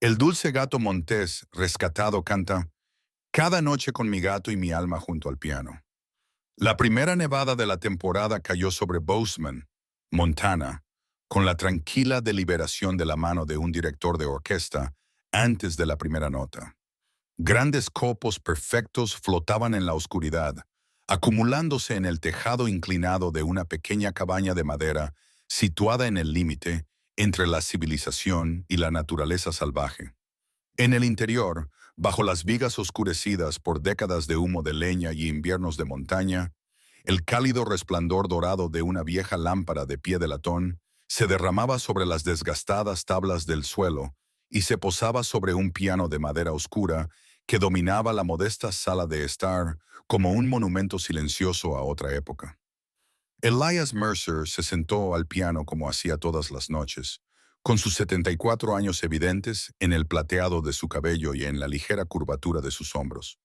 El dulce gato montés, rescatado, canta, cada noche con mi gato y mi alma junto al piano. La primera nevada de la temporada cayó sobre Bozeman, Montana, con la tranquila deliberación de la mano de un director de orquesta antes de la primera nota. Grandes copos perfectos flotaban en la oscuridad, acumulándose en el tejado inclinado de una pequeña cabaña de madera situada en el límite entre la civilización y la naturaleza salvaje. En el interior, bajo las vigas oscurecidas por décadas de humo de leña y inviernos de montaña, el cálido resplandor dorado de una vieja lámpara de pie de latón se derramaba sobre las desgastadas tablas del suelo y se posaba sobre un piano de madera oscura que dominaba la modesta sala de estar como un monumento silencioso a otra época. Elias Mercer se sentó al piano como hacía todas las noches, con sus 74 años evidentes en el plateado de su cabello y en la ligera curvatura de sus hombros.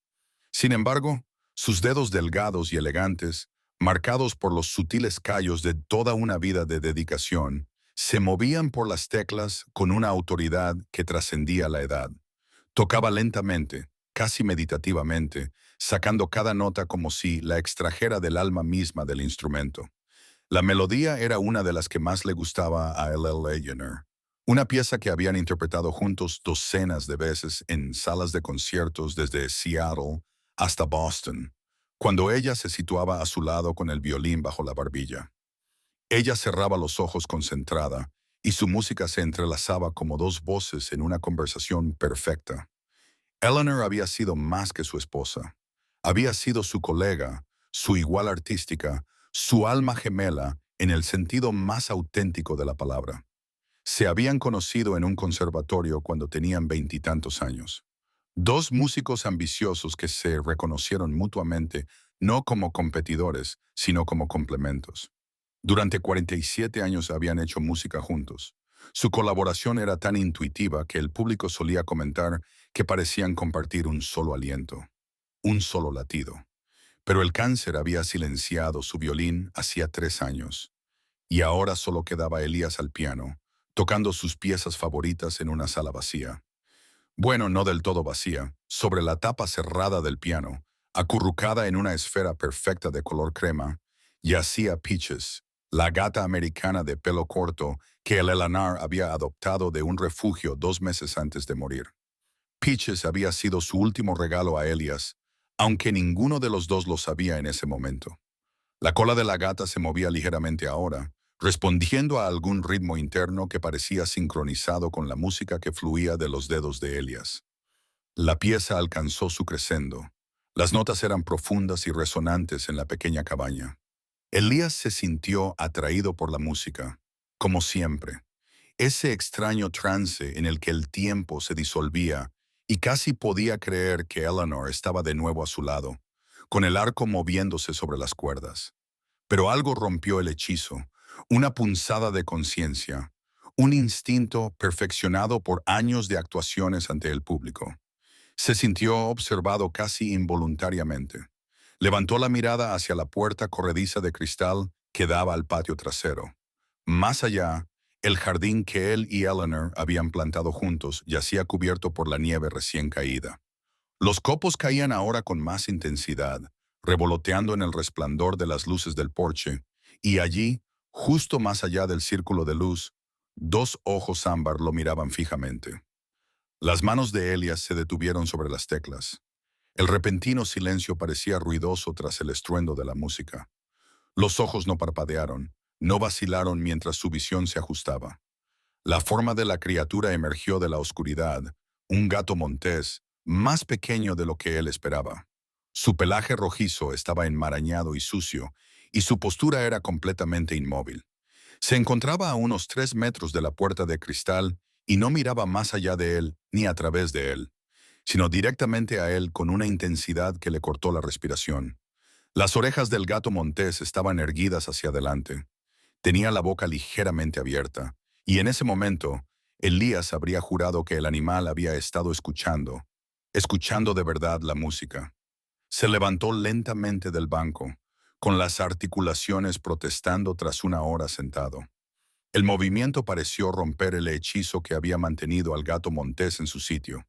Sin embargo, sus dedos delgados y elegantes, marcados por los sutiles callos de toda una vida de dedicación, se movían por las teclas con una autoridad que trascendía la edad. Tocaba lentamente, casi meditativamente, sacando cada nota como si la extrajera del alma misma del instrumento. La melodía era una de las que más le gustaba a L. L. Leyener, una pieza que habían interpretado juntos docenas de veces en salas de conciertos desde Seattle hasta Boston, cuando ella se situaba a su lado con el violín bajo la barbilla. Ella cerraba los ojos concentrada y su música se entrelazaba como dos voces en una conversación perfecta. Eleanor había sido más que su esposa. Había sido su colega, su igual artística, su alma gemela en el sentido más auténtico de la palabra. Se habían conocido en un conservatorio cuando tenían veintitantos años. Dos músicos ambiciosos que se reconocieron mutuamente no como competidores, sino como complementos. Durante 47 años habían hecho música juntos. Su colaboración era tan intuitiva que el público solía comentar que parecían compartir un solo aliento, un solo latido. Pero el cáncer había silenciado su violín hacía 3 años, y ahora solo quedaba Elías al piano, tocando sus piezas favoritas en una sala vacía. Bueno, no del todo vacía, sobre la tapa cerrada del piano, acurrucada en una esfera perfecta de color crema, yacía Peaches, la gata americana de pelo corto que el Eleanor había adoptado de un refugio 2 meses antes de morir. Peaches había sido su último regalo a Elias, aunque ninguno de los dos lo sabía en ese momento. La cola de la gata se movía ligeramente ahora, respondiendo a algún ritmo interno que parecía sincronizado con la música que fluía de los dedos de Elias. La pieza alcanzó su crescendo. Las notas eran profundas y resonantes en la pequeña cabaña. Elías se sintió atraído por la música, como siempre. Ese extraño trance en el que el tiempo se disolvía y casi podía creer que Eleanor estaba de nuevo a su lado, con el arco moviéndose sobre las cuerdas. Pero algo rompió el hechizo, una punzada de conciencia, un instinto perfeccionado por años de actuaciones ante el público. Se sintió observado casi involuntariamente. Levantó la mirada hacia la puerta corrediza de cristal que daba al patio trasero. Más allá, el jardín que él y Eleanor habían plantado juntos yacía cubierto por la nieve recién caída. Los copos caían ahora con más intensidad, revoloteando en el resplandor de las luces del porche, y allí, justo más allá del círculo de luz, dos ojos ámbar lo miraban fijamente. Las manos de Elias se detuvieron sobre las teclas. El repentino silencio parecía ruidoso tras el estruendo de la música. Los ojos no parpadearon, no vacilaron mientras su visión se ajustaba. La forma de la criatura emergió de la oscuridad, un gato montés, más pequeño de lo que él esperaba. Su pelaje rojizo estaba enmarañado y sucio, y su postura era completamente inmóvil. Se encontraba a unos 3 metros de la puerta de cristal y no miraba más allá de él ni a través de él, sino directamente a él con una intensidad que le cortó la respiración. Las orejas del gato montés estaban erguidas hacia adelante. Tenía la boca ligeramente abierta, y en ese momento, Elías habría jurado que el animal había estado escuchando de verdad la música. Se levantó lentamente del banco, con las articulaciones protestando tras una hora sentado. El movimiento pareció romper el hechizo que había mantenido al gato montés en su sitio.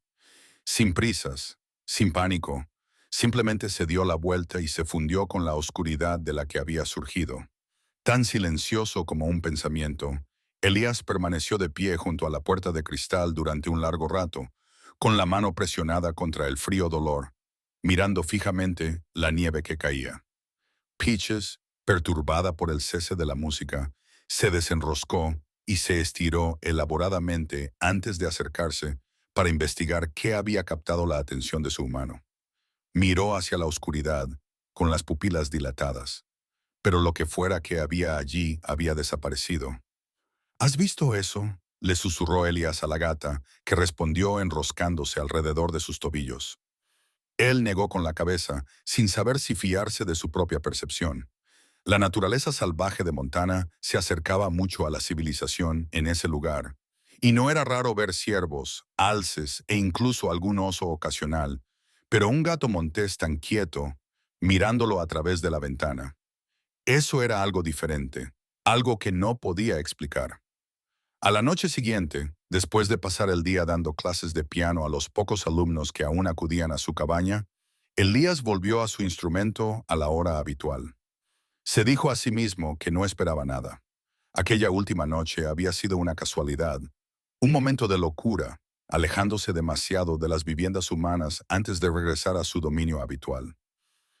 Sin prisas, sin pánico, simplemente se dio la vuelta y se fundió con la oscuridad de la que había surgido. Tan silencioso como un pensamiento, Elías permaneció de pie junto a la puerta de cristal durante un largo rato, con la mano presionada contra el frío dolor, mirando fijamente la nieve que caía. Peaches, perturbada por el cese de la música, se desenroscó y se estiró elaboradamente antes de acercarse para investigar qué había captado la atención de su humano. Miró hacia la oscuridad, con las pupilas dilatadas, pero lo que fuera que había allí había desaparecido. ¿Has visto eso?, le susurró Elías a la gata, que respondió enroscándose alrededor de sus tobillos. Él negó con la cabeza, sin saber si fiarse de su propia percepción. La naturaleza salvaje de Montana se acercaba mucho a la civilización en ese lugar, y no era raro ver ciervos, alces e incluso algún oso ocasional, pero un gato montés tan quieto, mirándolo a través de la ventana. Eso era algo diferente, algo que no podía explicar. A la noche siguiente, después de pasar el día dando clases de piano a los pocos alumnos que aún acudían a su cabaña, Elías volvió a su instrumento a la hora habitual. Se dijo a sí mismo que no esperaba nada. Aquella última noche había sido una casualidad, un momento de locura, alejándose demasiado de las viviendas humanas antes de regresar a su dominio habitual.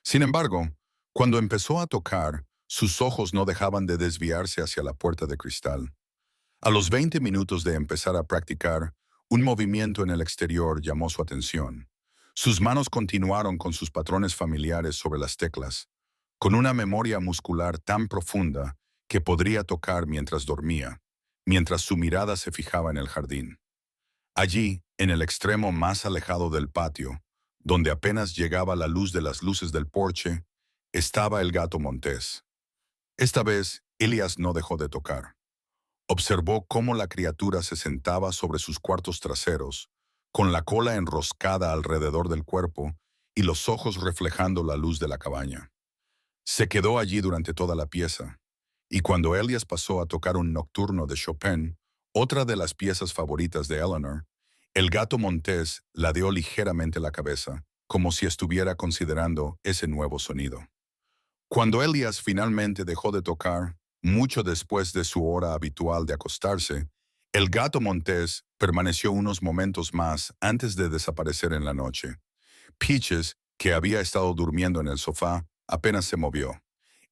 Sin embargo, cuando empezó a tocar, sus ojos no dejaban de desviarse hacia la puerta de cristal. A los 20 minutos de empezar a practicar, un movimiento en el exterior llamó su atención. Sus manos continuaron con sus patrones familiares sobre las teclas, con una memoria muscular tan profunda que podría tocar mientras dormía, mientras su mirada se fijaba en el jardín. Allí, en el extremo más alejado del patio, donde apenas llegaba la luz de las luces del porche, estaba el gato montés. Esta vez, Elias no dejó de tocar. Observó cómo la criatura se sentaba sobre sus cuartos traseros, con la cola enroscada alrededor del cuerpo y los ojos reflejando la luz de la cabaña. Se quedó allí durante toda la pieza, y cuando Elias pasó a tocar un nocturno de Chopin, otra de las piezas favoritas de Eleanor, el gato montés ladeó ligeramente la cabeza, como si estuviera considerando ese nuevo sonido. Cuando Elias finalmente dejó de tocar, mucho después de su hora habitual de acostarse, el gato montés permaneció unos momentos más antes de desaparecer en la noche. Peaches, que había estado durmiendo en el sofá, apenas se movió.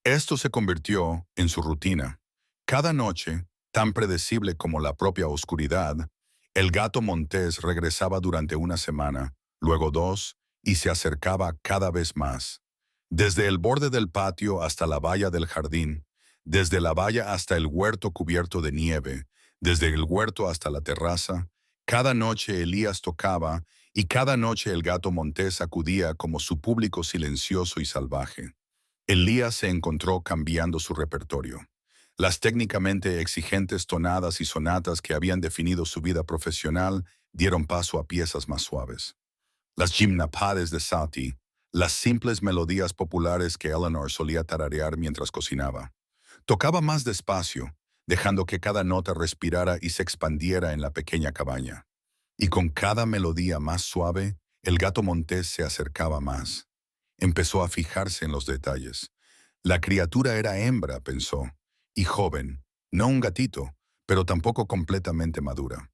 Esto se convirtió en su rutina. Cada noche, tan predecible como la propia oscuridad, el gato montés regresaba durante una semana, luego dos, y se acercaba cada vez más. Desde el borde del patio hasta la valla del jardín, desde la valla hasta el huerto cubierto de nieve, desde el huerto hasta la terraza, cada noche Elías tocaba y cada noche el gato montés acudía como su público silencioso y salvaje. Elías se encontró cambiando su repertorio. Las técnicamente exigentes tonadas y sonatas que habían definido su vida profesional dieron paso a piezas más suaves. Las gimnapades de Satie, las simples melodías populares que Eleanor solía tararear mientras cocinaba. Tocaba más despacio, dejando que cada nota respirara y se expandiera en la pequeña cabaña. Y con cada melodía más suave, el gato montés se acercaba más. Empezó a fijarse en los detalles. La criatura era hembra, pensó, y joven, no un gatito, pero tampoco completamente madura.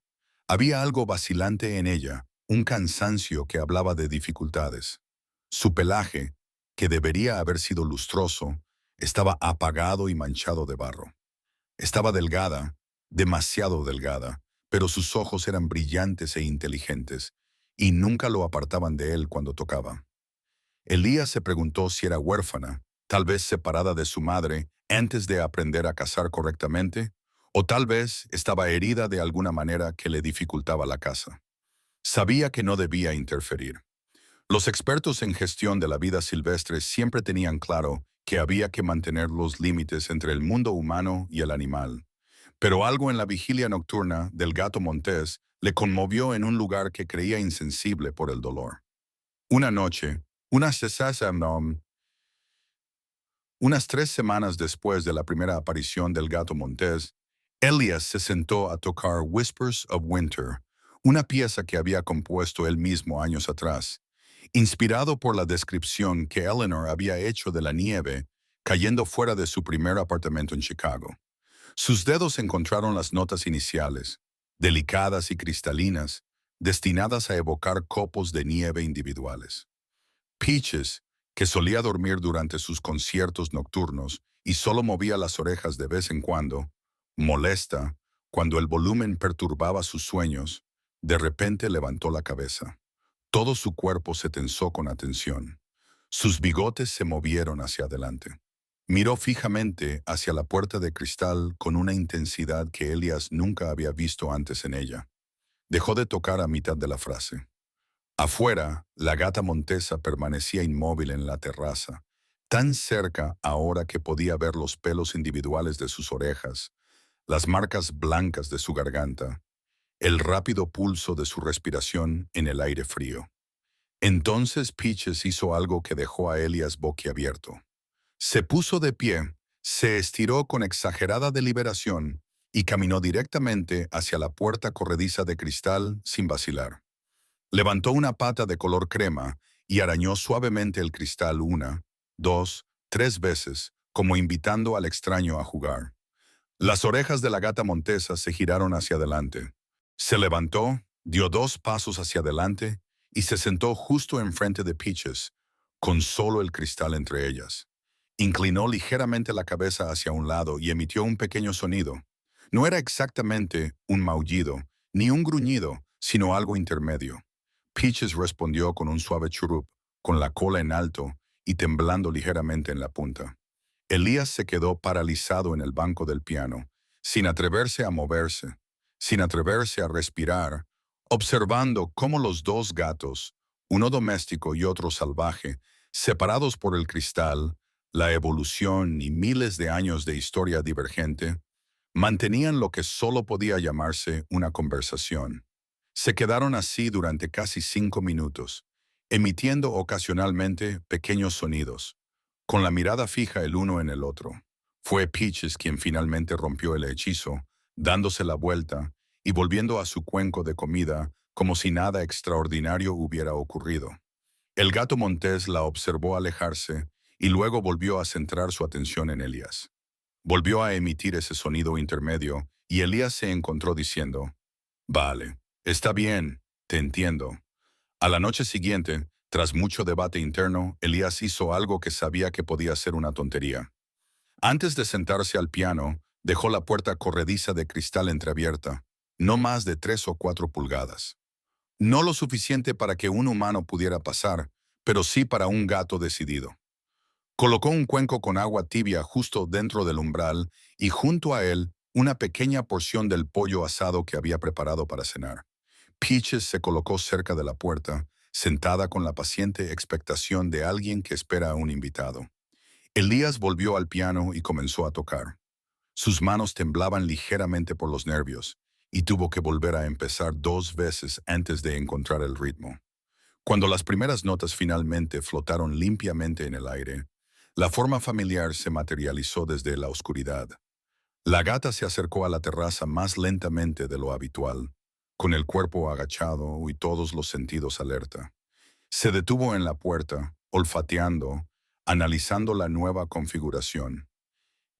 Había algo vacilante en ella, un cansancio que hablaba de dificultades. Su pelaje, que debería haber sido lustroso, estaba apagado y manchado de barro. Estaba delgada, demasiado delgada, pero sus ojos eran brillantes e inteligentes, y nunca lo apartaban de él cuando tocaba. Elías se preguntó si era huérfana, tal vez separada de su madre antes de aprender a cazar correctamente, o tal vez estaba herida de alguna manera que le dificultaba la caza. Sabía que no debía interferir. Los expertos en gestión de la vida silvestre siempre tenían claro que había que mantener los límites entre el mundo humano y el animal. Pero algo en la vigilia nocturna del gato montés le conmovió en un lugar que creía insensible por el dolor. Una noche, unas 3 semanas después de la primera aparición del gato montés, Elias se sentó a tocar Whispers of Winter, una pieza que había compuesto él mismo años atrás, inspirado por la descripción que Eleanor había hecho de la nieve cayendo fuera de su primer apartamento en Chicago. Sus dedos encontraron las notas iniciales, delicadas y cristalinas, destinadas a evocar copos de nieve individuales. Peaches, que solía dormir durante sus conciertos nocturnos y solo movía las orejas de vez en cuando, molesta, cuando el volumen perturbaba sus sueños, de repente levantó la cabeza. Todo su cuerpo se tensó con atención. Sus bigotes se movieron hacia adelante. Miró fijamente hacia la puerta de cristal con una intensidad que Elias nunca había visto antes en ella. Dejó de tocar a mitad de la frase. Afuera, la gata montesa permanecía inmóvil en la terraza, tan cerca ahora que podía ver los pelos individuales de sus orejas, las marcas blancas de su garganta, el rápido pulso de su respiración en el aire frío. Entonces Peaches hizo algo que dejó a Elias boquiabierto. Se puso de pie, se estiró con exagerada deliberación y caminó directamente hacia la puerta corrediza de cristal sin vacilar. Levantó una pata de color crema y arañó suavemente el cristal una, dos, tres veces, como invitando al extraño a jugar. Las orejas de la gata montesa se giraron hacia adelante. Se levantó, dio dos pasos hacia adelante y se sentó justo enfrente de Peaches, con solo el cristal entre ellas. Inclinó ligeramente la cabeza hacia un lado y emitió un pequeño sonido. No era exactamente un maullido, ni un gruñido, sino algo intermedio. Peaches respondió con un suave churup, con la cola en alto y temblando ligeramente en la punta. Elías se quedó paralizado en el banco del piano, sin atreverse a moverse, sin atreverse a respirar, observando cómo los dos gatos, uno doméstico y otro salvaje, separados por el cristal, la evolución y miles de años de historia divergente, mantenían lo que solo podía llamarse una conversación. Se quedaron así durante casi 5 minutos, emitiendo ocasionalmente pequeños sonidos, con la mirada fija el uno en el otro. Fue Peaches quien finalmente rompió el hechizo, dándose la vuelta y volviendo a su cuenco de comida como si nada extraordinario hubiera ocurrido. El gato montés la observó alejarse y luego volvió a centrar su atención en Elías. Volvió a emitir ese sonido intermedio y Elías se encontró diciendo, «Vale, está bien, te entiendo». A la noche siguiente, tras mucho debate interno, Elías hizo algo que sabía que podía ser una tontería. Antes de sentarse al piano, dejó la puerta corrediza de cristal entreabierta, no más de 3 o 4 pulgadas. No lo suficiente para que un humano pudiera pasar, pero sí para un gato decidido. Colocó un cuenco con agua tibia justo dentro del umbral y junto a él una pequeña porción del pollo asado que había preparado para cenar. Peaches se colocó cerca de la puerta, sentada con la paciente expectación de alguien que espera a un invitado. Elías volvió al piano y comenzó a tocar. Sus manos temblaban ligeramente por los nervios, y tuvo que volver a empezar 2 veces antes de encontrar el ritmo. Cuando las primeras notas finalmente flotaron limpiamente en el aire, la forma familiar se materializó desde la oscuridad. La gata se acercó a la terraza más lentamente de lo habitual, con el cuerpo agachado y todos los sentidos alerta. Se detuvo en la puerta, olfateando, analizando la nueva configuración.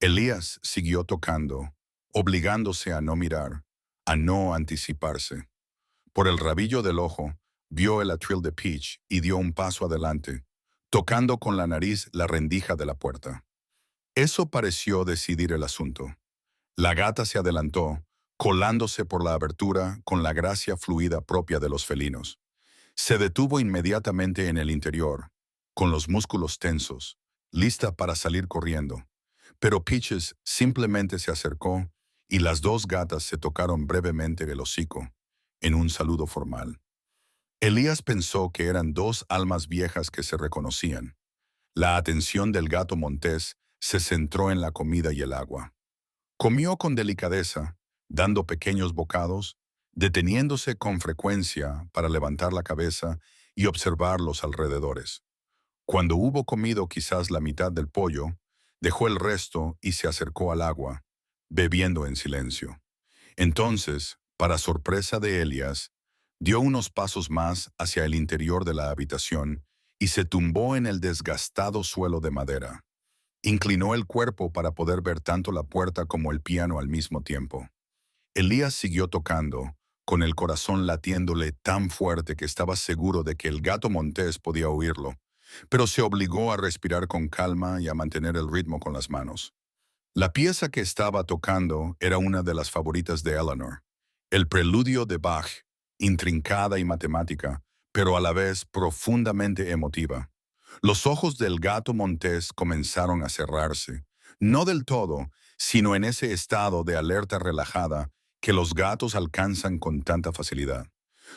Elías siguió tocando, obligándose a no mirar, a no anticiparse. Por el rabillo del ojo, vio el atril de Peach y dio un paso adelante, tocando con la nariz la rendija de la puerta. Eso pareció decidir el asunto. La gata se adelantó, colándose por la abertura con la gracia fluida propia de los felinos. Se detuvo inmediatamente en el interior, con los músculos tensos, lista para salir corriendo. Pero Peaches simplemente se acercó y las dos gatas se tocaron brevemente el hocico, en un saludo formal. Elías pensó que eran dos almas viejas que se reconocían. La atención del gato montés se centró en la comida y el agua. Comió con delicadeza, dando pequeños bocados, deteniéndose con frecuencia para levantar la cabeza y observar los alrededores. Cuando hubo comido quizás la mitad del pollo, dejó el resto y se acercó al agua, bebiendo en silencio. Entonces, para sorpresa de Elias, dio unos pasos más hacia el interior de la habitación y se tumbó en el desgastado suelo de madera. Inclinó el cuerpo para poder ver tanto la puerta como el piano al mismo tiempo. Elías siguió tocando, con el corazón latiéndole tan fuerte que estaba seguro de que el gato montés podía oírlo, pero se obligó a respirar con calma y a mantener el ritmo con las manos. La pieza que estaba tocando era una de las favoritas de Eleanor, el preludio de Bach, intrincada y matemática, pero a la vez profundamente emotiva. Los ojos del gato montés comenzaron a cerrarse, no del todo, sino en ese estado de alerta relajada que los gatos alcanzan con tanta facilidad.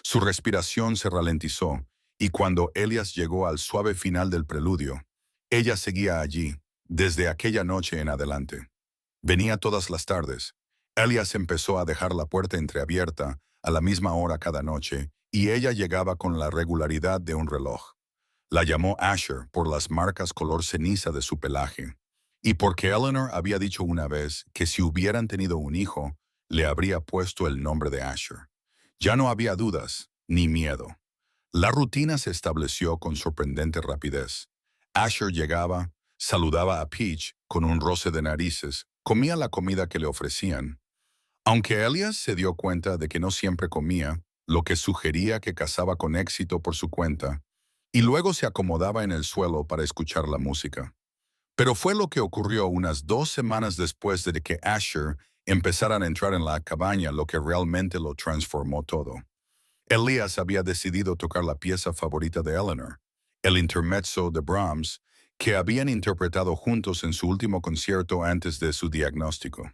Su respiración se ralentizó, y cuando Elias llegó al suave final del preludio, ella seguía allí, desde aquella noche en adelante. Venía todas las tardes. Elias empezó a dejar la puerta entreabierta a la misma hora cada noche, y ella llegaba con la regularidad de un reloj. La llamó Asher por las marcas color ceniza de su pelaje, y porque Eleanor había dicho una vez que si hubieran tenido un hijo, le habría puesto el nombre de Asher. Ya no había dudas, ni miedo. La rutina se estableció con sorprendente rapidez. Asher llegaba, saludaba a Peach con un roce de narices, comía la comida que le ofrecían. Aunque Elias se dio cuenta de que no siempre comía, lo que sugería que cazaba con éxito por su cuenta, y luego se acomodaba en el suelo para escuchar la música. Pero fue lo que ocurrió unas 2 semanas después de que Asher empezara a entrar en la cabaña lo que realmente lo transformó todo. Elias había decidido tocar la pieza favorita de Eleanor, el intermezzo de Brahms, que habían interpretado juntos en su último concierto antes de su diagnóstico.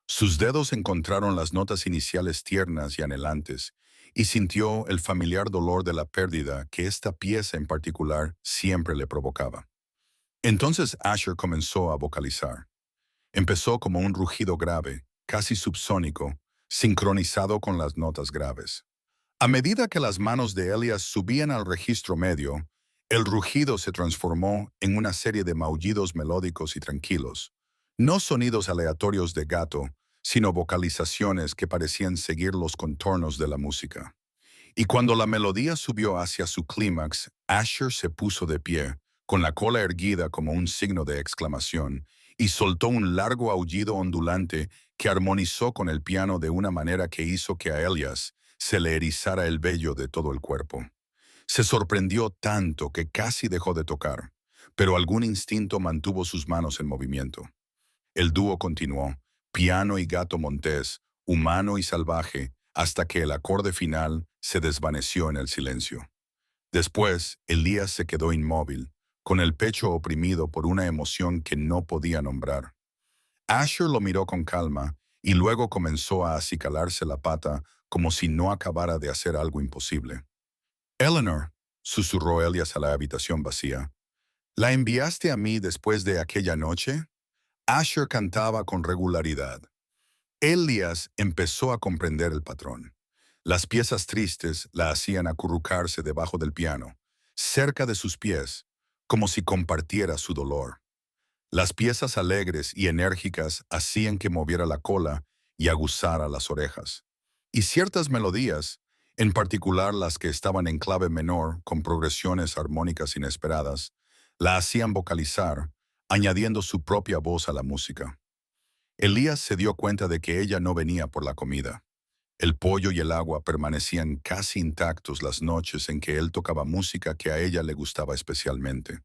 Sus dedos encontraron las notas iniciales tiernas y anhelantes, y sintió el familiar dolor de la pérdida que esta pieza en particular siempre le provocaba. Entonces Asher comenzó a vocalizar. Empezó como un rugido grave, casi subsónico, sincronizado con las notas graves. A medida que las manos de Elias subían al registro medio, el rugido se transformó en una serie de maullidos melódicos y tranquilos, no sonidos aleatorios de gato, sino vocalizaciones que parecían seguir los contornos de la música. Y cuando la melodía subió hacia su clímax, Asher se puso de pie, con la cola erguida como un signo de exclamación, y soltó un largo aullido ondulante que armonizó con el piano de una manera que hizo que a Elias se le erizara el vello de todo el cuerpo. Se sorprendió tanto que casi dejó de tocar, pero algún instinto mantuvo sus manos en movimiento. El dúo continuó, piano y gato montés, humano y salvaje, hasta que el acorde final se desvaneció en el silencio. Después, Elías se quedó inmóvil, con el pecho oprimido por una emoción que no podía nombrar. Asher lo miró con calma y luego comenzó a acicalarse la pata como si no acabara de hacer algo imposible. Eleanor, susurró Elias a la habitación vacía, ¿la enviaste a mí después de aquella noche? Asher cantaba con regularidad. Elias empezó a comprender el patrón. Las piezas tristes la hacían acurrucarse debajo del piano, cerca de sus pies, como si compartiera su dolor. Las piezas alegres y enérgicas hacían que moviera la cola y aguzara las orejas. Y ciertas melodías, en particular las que estaban en clave menor con progresiones armónicas inesperadas, la hacían vocalizar, añadiendo su propia voz a la música. Elías se dio cuenta de que ella no venía por la comida. El pollo y el agua permanecían casi intactos las noches en que él tocaba música que a ella le gustaba especialmente.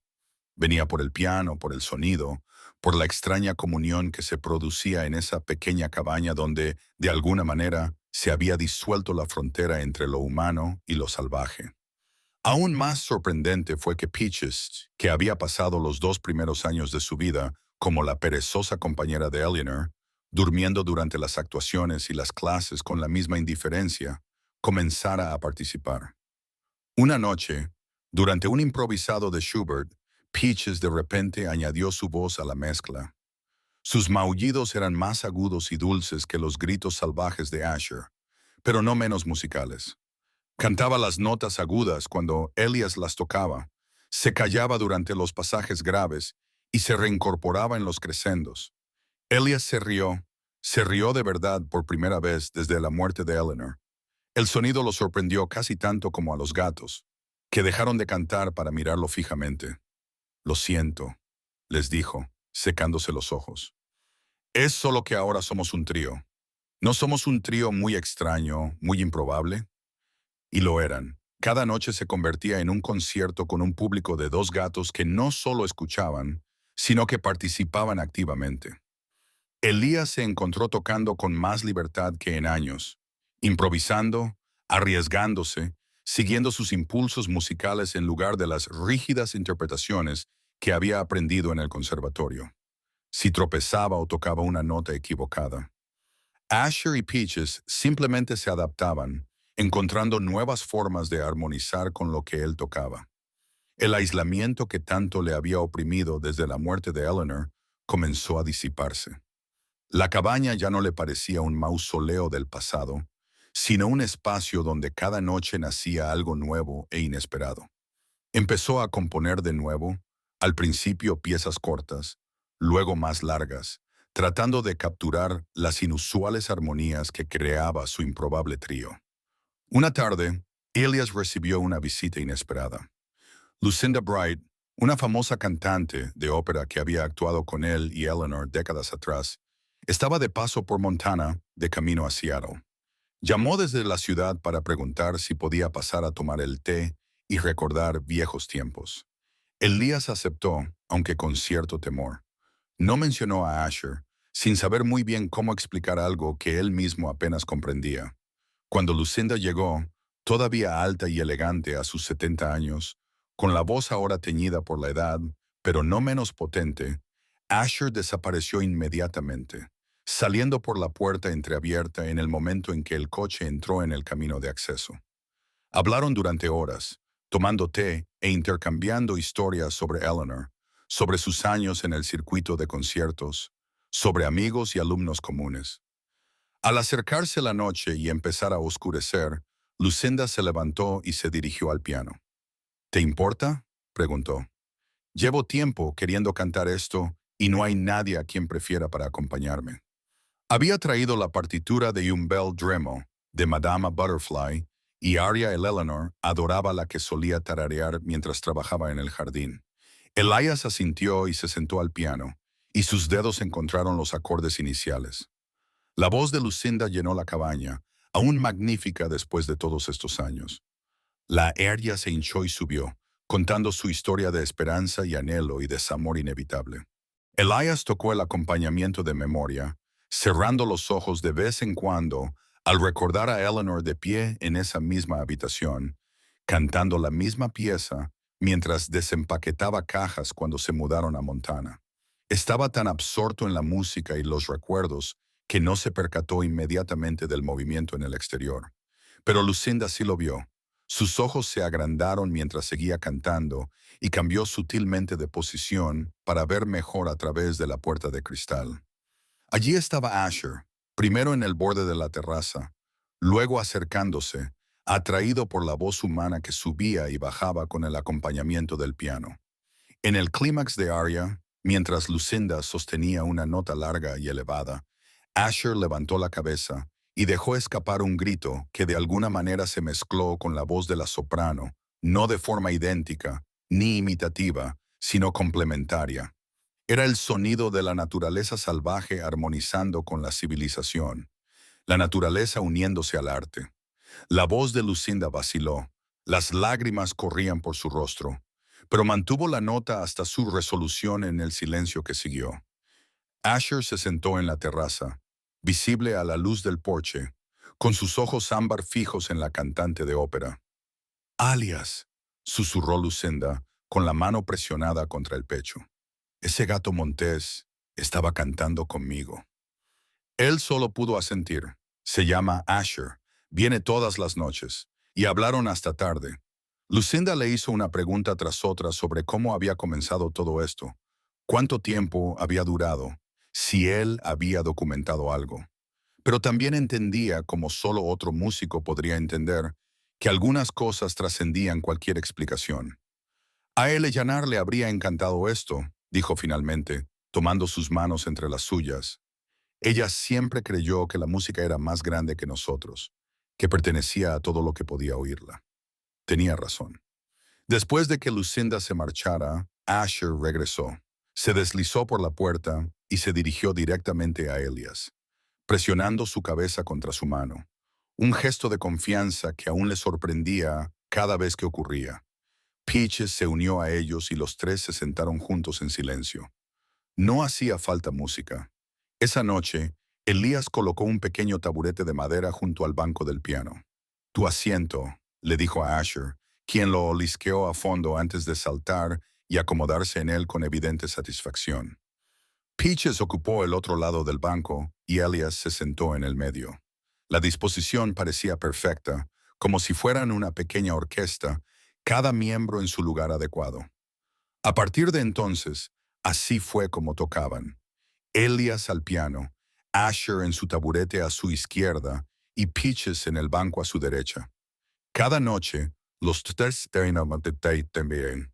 Venía por el piano, por el sonido, por la extraña comunión que se producía en esa pequeña cabaña donde, de alguna manera, se había disuelto la frontera entre lo humano y lo salvaje. Aún más sorprendente fue que Peaches, que había pasado los 2 primeros años de su vida como la perezosa compañera de Eleanor, durmiendo durante las actuaciones y las clases con la misma indiferencia, comenzara a participar. Una noche, durante un improvisado de Schubert, Peaches de repente añadió su voz a la mezcla. Sus maullidos eran más agudos y dulces que los gritos salvajes de Asher, pero no menos musicales. Cantaba las notas agudas cuando Elias las tocaba, se callaba durante los pasajes graves y se reincorporaba en los crescendos. Elias se rió, Se rió de verdad por primera vez desde la muerte de Eleanor. El sonido lo sorprendió casi tanto como a los gatos, que dejaron de cantar para mirarlo fijamente. Lo siento, les dijo, secándose los ojos. Es solo que ahora somos un trío. ¿No somos un trío muy extraño, muy improbable? Y lo eran. Cada noche se convertía en un concierto con un público de dos gatos que no solo escuchaban, sino que participaban activamente. Elías se encontró tocando con más libertad que en años, improvisando, arriesgándose, siguiendo sus impulsos musicales en lugar de las rígidas interpretaciones que había aprendido en el conservatorio. Si tropezaba o tocaba una nota equivocada. Asher y Peaches simplemente se adaptaban, encontrando nuevas formas de armonizar con lo que él tocaba. El aislamiento que tanto le había oprimido desde la muerte de Eleanor comenzó a disiparse. La cabaña ya no le parecía un mausoleo del pasado, sino un espacio donde cada noche nacía algo nuevo e inesperado. Empezó a componer de nuevo, al principio piezas cortas, luego más largas, tratando de capturar las inusuales armonías que creaba su improbable trío. Una tarde, Elias recibió una visita inesperada. Lucinda Bright, una famosa cantante de ópera que había actuado con él y Eleanor décadas atrás, estaba de paso por Montana, de camino a Seattle. Llamó desde la ciudad para preguntar si podía pasar a tomar el té y recordar viejos tiempos. Elías aceptó, aunque con cierto temor. No mencionó a Asher, sin saber muy bien cómo explicar algo que él mismo apenas comprendía. Cuando Lucinda llegó, todavía alta y elegante a sus 70 años, con la voz ahora teñida por la edad, pero no menos potente, Asher desapareció inmediatamente, saliendo por la puerta entreabierta en el momento en que el coche entró en el camino de acceso. Hablaron durante horas, tomando té e intercambiando historias sobre Eleanor, sobre sus años en el circuito de conciertos, sobre amigos y alumnos comunes. Al acercarse la noche y empezar a oscurecer, Lucinda se levantó y se dirigió al piano. ¿Te importa?, preguntó. Llevo tiempo queriendo cantar esto y no hay nadie a quien prefiera para acompañarme. Había traído la partitura de Un bel Dremo, de Madama Butterfly, y Aria Eleanor adoraba la que solía tararear mientras trabajaba en el jardín. Elias asintió y se sentó al piano, y sus dedos encontraron los acordes iniciales. La voz de Lucinda llenó la cabaña, aún magnífica después de todos estos años. La aria se hinchó y subió, contando su historia de esperanza y anhelo y desamor inevitable. Elias tocó el acompañamiento de memoria, cerrando los ojos de vez en cuando al recordar a Eleanor de pie en esa misma habitación, cantando la misma pieza mientras desempaquetaba cajas cuando se mudaron a Montana. Estaba tan absorto en la música y los recuerdos que no se percató inmediatamente del movimiento en el exterior. Pero Lucinda sí lo vio. Sus ojos se agrandaron mientras seguía cantando y cambió sutilmente de posición para ver mejor a través de la puerta de cristal. Allí estaba Asher, primero en el borde de la terraza, luego acercándose, atraído por la voz humana que subía y bajaba con el acompañamiento del piano. En el clímax de aria, mientras Lucinda sostenía una nota larga y elevada, Asher levantó la cabeza y dejó escapar un grito que de alguna manera se mezcló con la voz de la soprano, no de forma idéntica, ni imitativa, sino complementaria. Era el sonido de la naturaleza salvaje armonizando con la civilización, la naturaleza uniéndose al arte. La voz de Lucinda vaciló, las lágrimas corrían por su rostro, pero mantuvo la nota hasta su resolución en el silencio que siguió. Asher se sentó en la terraza, visible a la luz del porche, con sus ojos ámbar fijos en la cantante de ópera. «Alias», susurró Lucinda, con la mano presionada contra el pecho. «Ese gato montés estaba cantando conmigo». Él solo pudo asentir. Se llama Asher, viene todas las noches, y hablaron hasta tarde. Lucinda le hizo una pregunta tras otra sobre cómo había comenzado todo esto, cuánto tiempo había durado, si él había documentado algo. Pero también entendía, como solo otro músico podría entender, que algunas cosas trascendían cualquier explicación. A Eleanor le habría encantado esto, dijo finalmente, tomando sus manos entre las suyas. Ella siempre creyó que la música era más grande que nosotros, que pertenecía a todo lo que podía oírla. Tenía razón. Después de que Lucinda se marchara, Asher regresó. Se deslizó por la puerta y se dirigió directamente a Elias, presionando su cabeza contra su mano. Un gesto de confianza que aún le sorprendía cada vez que ocurría. Peaches se unió a ellos y los tres se sentaron juntos en silencio. No hacía falta música. Esa noche, Elías colocó un pequeño taburete de madera junto al banco del piano. Tu asiento, le dijo a Asher, quien lo olisqueó a fondo antes de saltar y acomodarse en él con evidente satisfacción. Peaches ocupó el otro lado del banco y Elias se sentó en el medio. La disposición parecía perfecta, como si fueran una pequeña orquesta, cada miembro en su lugar adecuado. A partir de entonces, así fue como tocaban. Elias al piano, Asher en su taburete a su izquierda y Peaches en el banco a su derecha. Cada noche, los tres también.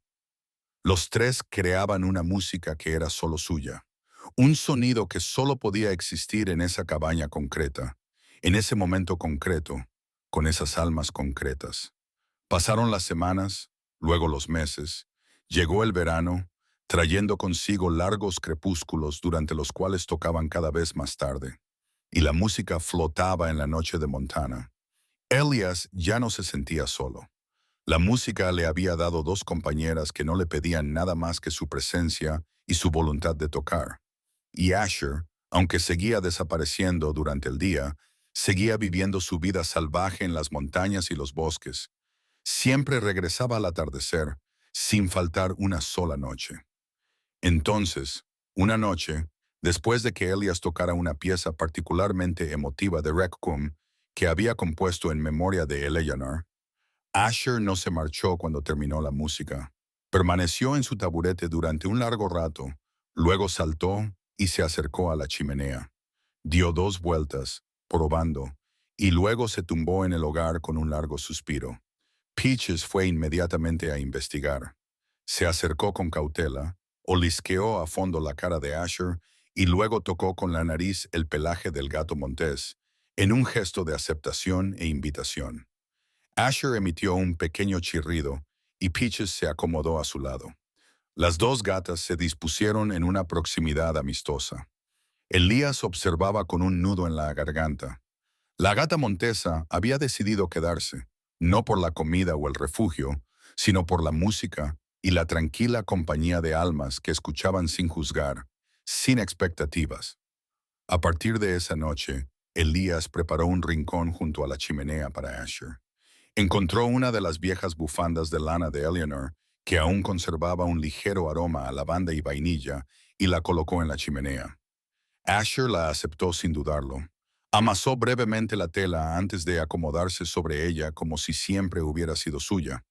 Los tres creaban una música que era solo suya, un sonido que solo podía existir en esa cabaña concreta, en ese momento concreto, con esas almas concretas. Pasaron las semanas, luego los meses, llegó el verano, trayendo consigo largos crepúsculos durante los cuales tocaban cada vez más tarde, y la música flotaba en la noche de Montana. Elias ya no se sentía solo. La música le había dado dos compañeras que no le pedían nada más que su presencia y su voluntad de tocar. Y Asher, aunque seguía desapareciendo durante el día, seguía viviendo su vida salvaje en las montañas y los bosques. Siempre regresaba al atardecer, sin faltar una sola noche. Entonces, una noche, después de que Elias tocara una pieza particularmente emotiva de Requiem que había compuesto en memoria de Eleanor, Asher no se marchó cuando terminó la música. Permaneció en su taburete durante un largo rato, luego saltó y se acercó a la chimenea. Dio 2 vueltas, probando, y luego se tumbó en el hogar con un largo suspiro. Peaches fue inmediatamente a investigar. Se acercó con cautela, olisqueó a fondo la cara de Asher y luego tocó con la nariz el pelaje del gato montés, en un gesto de aceptación e invitación. Asher emitió un pequeño chirrido y Peaches se acomodó a su lado. Las dos gatas se dispusieron en una proximidad amistosa. Elías observaba con un nudo en la garganta. La gata montesa había decidido quedarse, no por la comida o el refugio, sino por la música y la tranquila compañía de almas que escuchaban sin juzgar, sin expectativas. A partir de esa noche, Elías preparó un rincón junto a la chimenea para Asher. Encontró una de las viejas bufandas de lana de Eleanor, que aún conservaba un ligero aroma a lavanda y vainilla, y la colocó en la chimenea. Asher la aceptó sin dudarlo. Amasó brevemente la tela antes de acomodarse sobre ella como si siempre hubiera sido suya.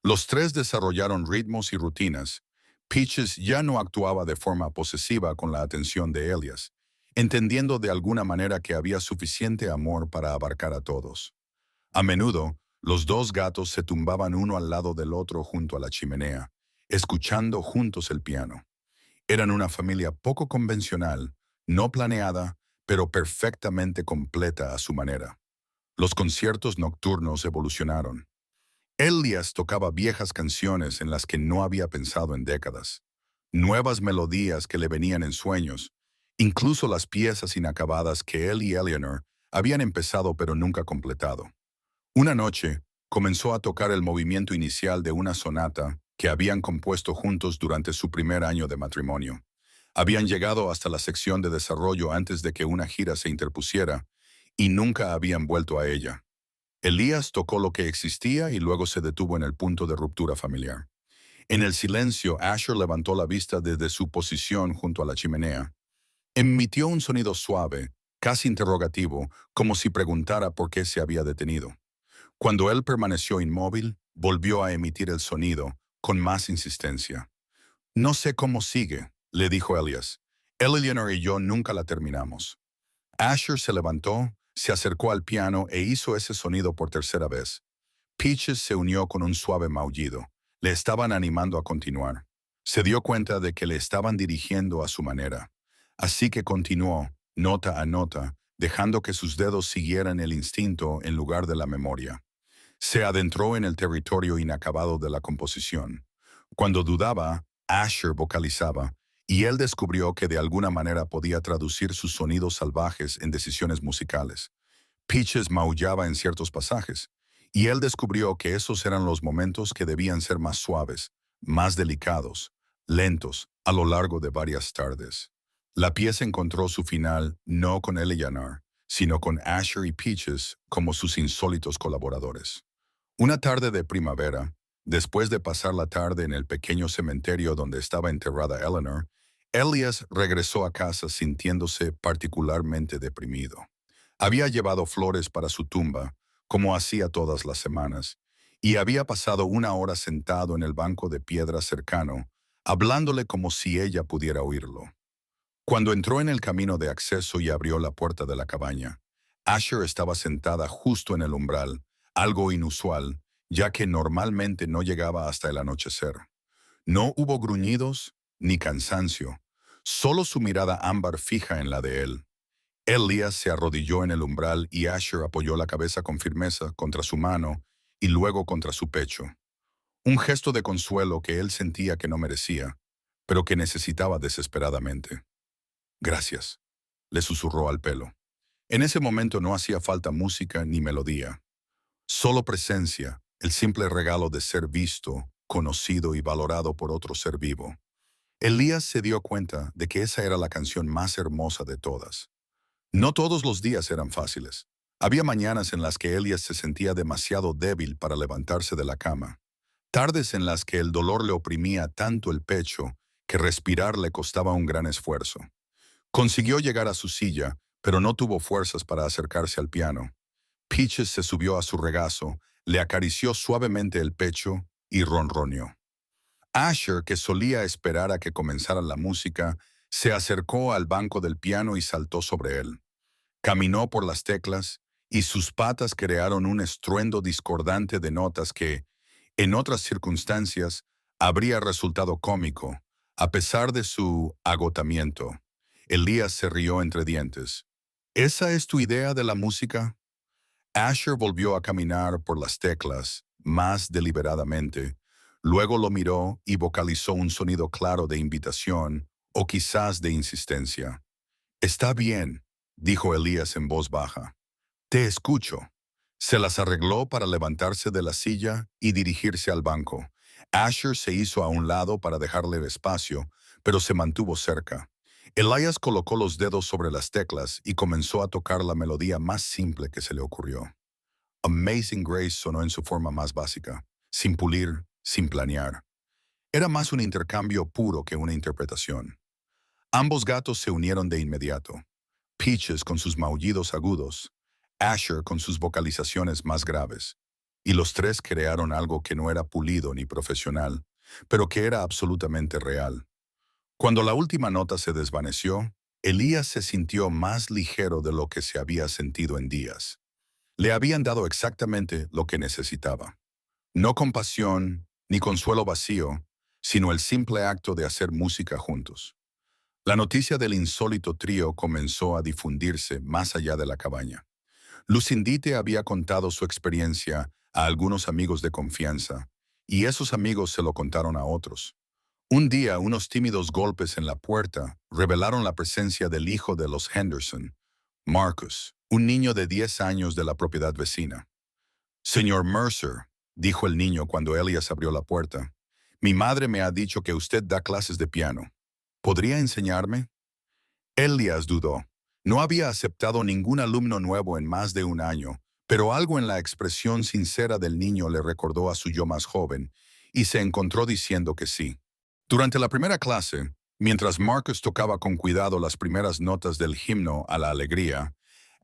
Los tres desarrollaron ritmos y rutinas. Peaches ya no actuaba de forma posesiva con la atención de Elias, entendiendo de alguna manera que había suficiente amor para abarcar a todos. A menudo, los dos gatos se tumbaban uno al lado del otro junto a la chimenea, escuchando juntos el piano. Eran una familia poco convencional, no planeada, pero perfectamente completa a su manera. Los conciertos nocturnos evolucionaron. Elias tocaba viejas canciones en las que no había pensado en décadas, nuevas melodías que le venían en sueños, incluso las piezas inacabadas que él y Eleanor habían empezado pero nunca completado. Una noche, comenzó a tocar el movimiento inicial de una sonata que habían compuesto juntos durante su primer año de matrimonio. Habían llegado hasta la sección de desarrollo antes de que una gira se interpusiera, y nunca habían vuelto a ella. Elías tocó lo que existía y luego se detuvo en el punto de ruptura familiar. En el silencio, Asher levantó la vista desde su posición junto a la chimenea. Emitió un sonido suave, casi interrogativo, como si preguntara por qué se había detenido. Cuando él permaneció inmóvil, volvió a emitir el sonido, con más insistencia. No sé cómo sigue, le dijo Elias. Eleanor y yo nunca la terminamos. Asher se levantó, se acercó al piano e hizo ese sonido por tercera vez. Peaches se unió con un suave maullido. Le estaban animando a continuar. Se dio cuenta de que le estaban dirigiendo a su manera. Así que continuó, nota a nota, dejando que sus dedos siguieran el instinto en lugar de la memoria. Se adentró en el territorio inacabado de la composición. Cuando dudaba, Asher vocalizaba, y él descubrió que de alguna manera podía traducir sus sonidos salvajes en decisiones musicales. Peaches maullaba en ciertos pasajes, y él descubrió que esos eran los momentos que debían ser más suaves, más delicados, lentos, a lo largo de varias tardes. La pieza encontró su final no con Eleanor, sino con Asher y Peaches como sus insólitos colaboradores. Una tarde de primavera, después de pasar la tarde en el pequeño cementerio donde estaba enterrada Eleanor, Elias regresó a casa sintiéndose particularmente deprimido. Había llevado flores para su tumba, como hacía todas las semanas, y había pasado una hora sentado en el banco de piedra cercano, hablándole como si ella pudiera oírlo. Cuando entró en el camino de acceso y abrió la puerta de la cabaña, Asher estaba sentada justo en el umbral, algo inusual, ya que normalmente no llegaba hasta el anochecer. No hubo gruñidos ni cansancio, solo su mirada ámbar fija en la de él. Elías se arrodilló en el umbral y Asher apoyó la cabeza con firmeza contra su mano y luego contra su pecho. Un gesto de consuelo que él sentía que no merecía, pero que necesitaba desesperadamente. Gracias, le susurró al pelo. En ese momento no hacía falta música ni melodía, solo presencia, el simple regalo de ser visto, conocido y valorado por otro ser vivo. Elías se dio cuenta de que esa era la canción más hermosa de todas. No todos los días eran fáciles. Había mañanas en las que Elías se sentía demasiado débil para levantarse de la cama. Tardes en las que el dolor le oprimía tanto el pecho que respirar le costaba un gran esfuerzo. Consiguió llegar a su silla, pero no tuvo fuerzas para acercarse al piano. Peaches se subió a su regazo, le acarició suavemente el pecho y ronroneó. Asher, que solía esperar a que comenzara la música, se acercó al banco del piano y saltó sobre él. Caminó por las teclas y sus patas crearon un estruendo discordante de notas que, en otras circunstancias, habría resultado cómico, a pesar de su agotamiento. Elías se rió entre dientes. ¿Esa es tu idea de la música? Asher volvió a caminar por las teclas, más deliberadamente. Luego lo miró y vocalizó un sonido claro de invitación o quizás de insistencia. Está bien, dijo Elías en voz baja. Te escucho. Se las arregló para levantarse de la silla y dirigirse al banco. Asher se hizo a un lado para dejarle espacio, pero se mantuvo cerca. Elias colocó los dedos sobre las teclas y comenzó a tocar la melodía más simple que se le ocurrió. Amazing Grace sonó en su forma más básica, sin pulir, sin planear. Era más un intercambio puro que una interpretación. Ambos gatos se unieron de inmediato. Peaches con sus maullidos agudos, Asher con sus vocalizaciones más graves. Y los tres crearon algo que no era pulido ni profesional, pero que era absolutamente real. Cuando la última nota se desvaneció, Elías se sintió más ligero de lo que se había sentido en días. Le habían dado exactamente lo que necesitaba. No compasión ni consuelo vacío, sino el simple acto de hacer música juntos. La noticia del insólito trío comenzó a difundirse más allá de la cabaña. Lucindite había contado su experiencia a algunos amigos de confianza, y esos amigos se lo contaron a otros. Un día, unos tímidos golpes en la puerta revelaron la presencia del hijo de los Henderson, Marcus, un niño de 10 años de la propiedad vecina. Señor Mercer, dijo el niño cuando Elias abrió la puerta, mi madre me ha dicho que usted da clases de piano. ¿Podría enseñarme? Elias dudó. No había aceptado ningún alumno nuevo en más de un año, pero algo en la expresión sincera del niño le recordó a su yo más joven, y se encontró diciendo que sí. Durante la primera clase, mientras Marcus tocaba con cuidado las primeras notas del himno a la alegría,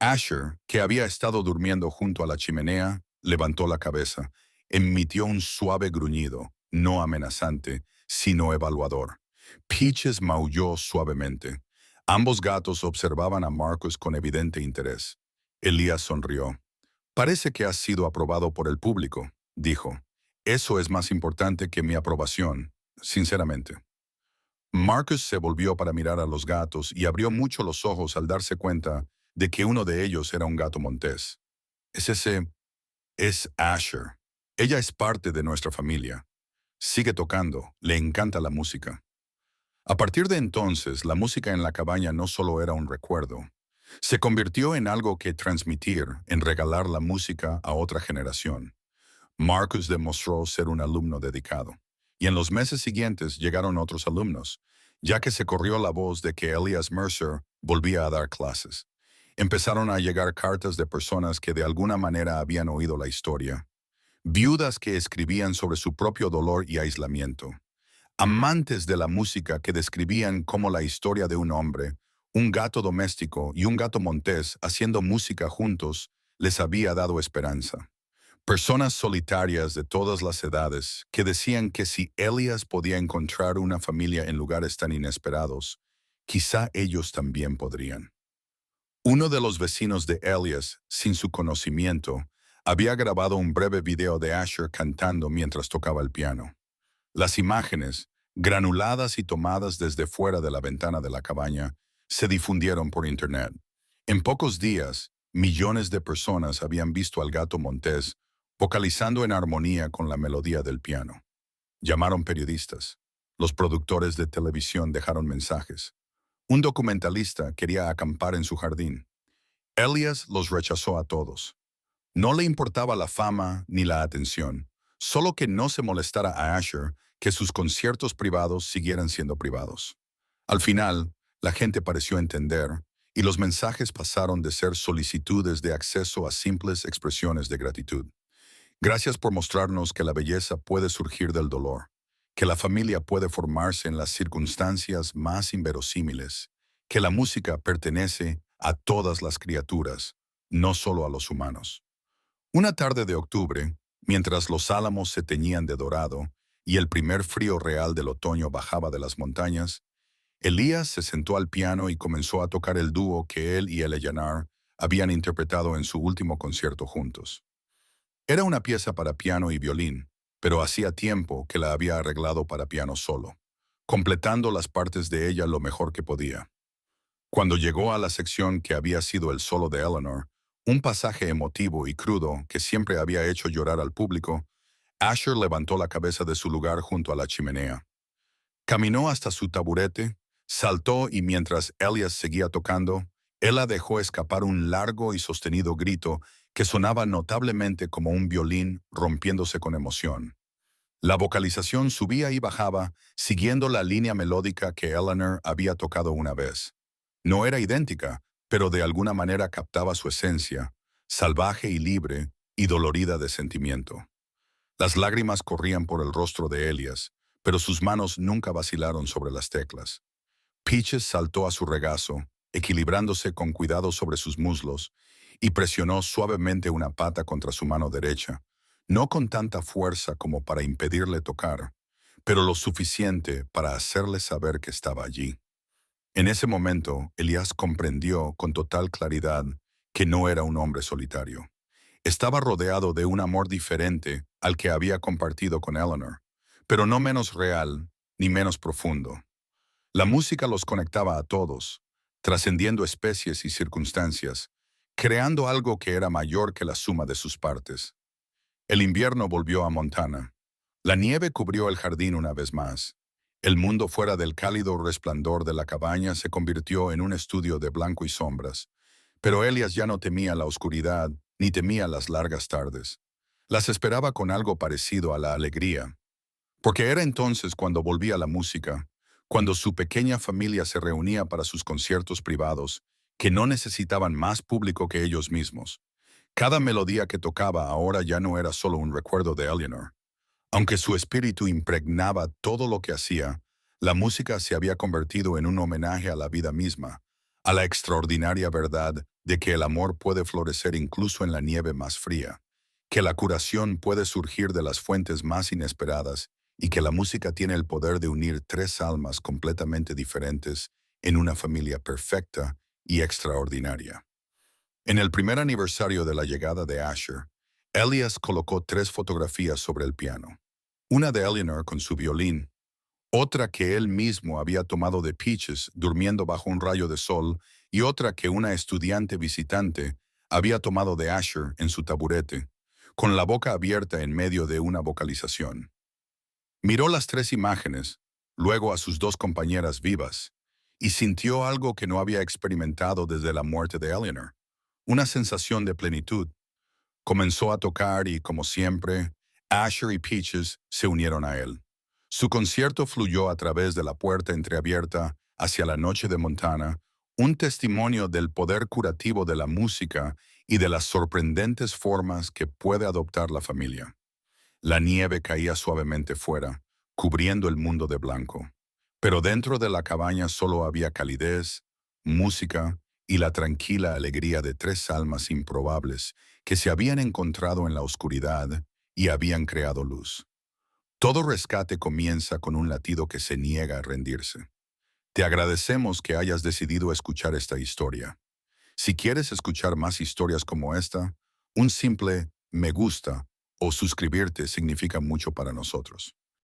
Asher, que había estado durmiendo junto a la chimenea, levantó la cabeza, emitió un suave gruñido, no amenazante, sino evaluador. Peaches maulló suavemente. Ambos gatos observaban a Marcus con evidente interés. Elías sonrió. Parece que has sido aprobado por el público, dijo. Eso es más importante que mi aprobación, sinceramente. Marcus se volvió para mirar a los gatos y abrió mucho los ojos al darse cuenta de que uno de ellos era un gato montés. Es ese, es Asher. Ella es parte de nuestra familia. Sigue tocando, le encanta la música. A partir de entonces, la música en la cabaña no solo era un recuerdo, se convirtió en algo que transmitir, en regalar la música a otra generación. Marcus demostró ser un alumno dedicado, y en los meses siguientes llegaron otros alumnos, ya que se corrió la voz de que Elias Mercer volvía a dar clases. Empezaron a llegar cartas de personas que de alguna manera habían oído la historia, viudas que escribían sobre su propio dolor y aislamiento, amantes de la música que describían cómo la historia de un hombre, un gato doméstico y un gato montés haciendo música juntos les había dado esperanza. Personas solitarias de todas las edades que decían que si Elias podía encontrar una familia en lugares tan inesperados, quizá ellos también podrían. Uno de los vecinos de Elias, sin su conocimiento, había grabado un breve video de Asher cantando mientras tocaba el piano. Las imágenes, granuladas y tomadas desde fuera de la ventana de la cabaña, se difundieron por Internet. En pocos días, millones de personas habían visto al gato montés vocalizando en armonía con la melodía del piano. Llamaron periodistas. Los productores de televisión dejaron mensajes. Un documentalista quería acampar en su jardín. Elias los rechazó a todos. No le importaba la fama ni la atención, solo que no se molestara a Asher que sus conciertos privados siguieran siendo privados. Al final, la gente pareció entender, y los mensajes pasaron de ser solicitudes de acceso a simples expresiones de gratitud. Gracias por mostrarnos que la belleza puede surgir del dolor, que la familia puede formarse en las circunstancias más inverosímiles, que la música pertenece a todas las criaturas, no solo a los humanos. Una tarde de octubre, mientras los álamos se teñían de dorado y el primer frío real del otoño bajaba de las montañas, Elías se sentó al piano y comenzó a tocar el dúo que él y Eleanor habían interpretado en su último concierto juntos. Era una pieza para piano y violín, pero hacía tiempo que la había arreglado para piano solo, completando las partes de ella lo mejor que podía. Cuando llegó a la sección que había sido el solo de Eleanor, un pasaje emotivo y crudo que siempre había hecho llorar al público, Asher levantó la cabeza de su lugar junto a la chimenea. Caminó hasta su taburete, saltó y mientras Elias seguía tocando, ella dejó escapar un largo y sostenido grito que sonaba notablemente como un violín rompiéndose con emoción. La vocalización subía y bajaba, siguiendo la línea melódica que Eleanor había tocado una vez. No era idéntica, pero de alguna manera captaba su esencia, salvaje y libre y dolorida de sentimiento. Las lágrimas corrían por el rostro de Elias, pero sus manos nunca vacilaron sobre las teclas. Peaches saltó a su regazo, equilibrándose con cuidado sobre sus muslos, y presionó suavemente una pata contra su mano derecha, no con tanta fuerza como para impedirle tocar, pero lo suficiente para hacerle saber que estaba allí. En ese momento, Elías comprendió con total claridad que no era un hombre solitario. Estaba rodeado de un amor diferente al que había compartido con Eleanor, pero no menos real ni menos profundo. La música los conectaba a todos, trascendiendo especies y circunstancias, creando algo que era mayor que la suma de sus partes. El invierno volvió a Montana. La nieve cubrió el jardín una vez más. El mundo fuera del cálido resplandor de la cabaña se convirtió en un estudio de blanco y sombras, pero Elias ya no temía la oscuridad ni temía las largas tardes. Las esperaba con algo parecido a la alegría, porque era entonces cuando volvía la música, cuando su pequeña familia se reunía para sus conciertos privados, que no necesitaban más público que ellos mismos. Cada melodía que tocaba ahora ya no era solo un recuerdo de Eleanor. Aunque su espíritu impregnaba todo lo que hacía, la música se había convertido en un homenaje a la vida misma, a la extraordinaria verdad de que el amor puede florecer incluso en la nieve más fría, que la curación puede surgir de las fuentes más inesperadas y que la música tiene el poder de unir tres almas completamente diferentes en una familia perfecta y extraordinaria. En el primer aniversario de la llegada de Asher, Elias colocó tres fotografías sobre el piano. Una de Eleanor con su violín, otra que él mismo había tomado de Peaches durmiendo bajo un rayo de sol y otra que una estudiante visitante había tomado de Asher en su taburete, con la boca abierta en medio de una vocalización. Miró las tres imágenes, luego a sus dos compañeras vivas, y sintió algo que no había experimentado desde la muerte de Eleanor, una sensación de plenitud. Comenzó a tocar y, como siempre, Asher y Peaches se unieron a él. Su concierto fluyó a través de la puerta entreabierta hacia la noche de Montana, un testimonio del poder curativo de la música y de las sorprendentes formas que puede adoptar la familia. La nieve caía suavemente fuera, cubriendo el mundo de blanco. Pero dentro de la cabaña solo había calidez, música y la tranquila alegría de tres almas improbables que se habían encontrado en la oscuridad y habían creado luz. Todo rescate comienza con un latido que se niega a rendirse. Te agradecemos que hayas decidido escuchar esta historia. Si quieres escuchar más historias como esta, un simple me gusta o suscribirte significa mucho para nosotros.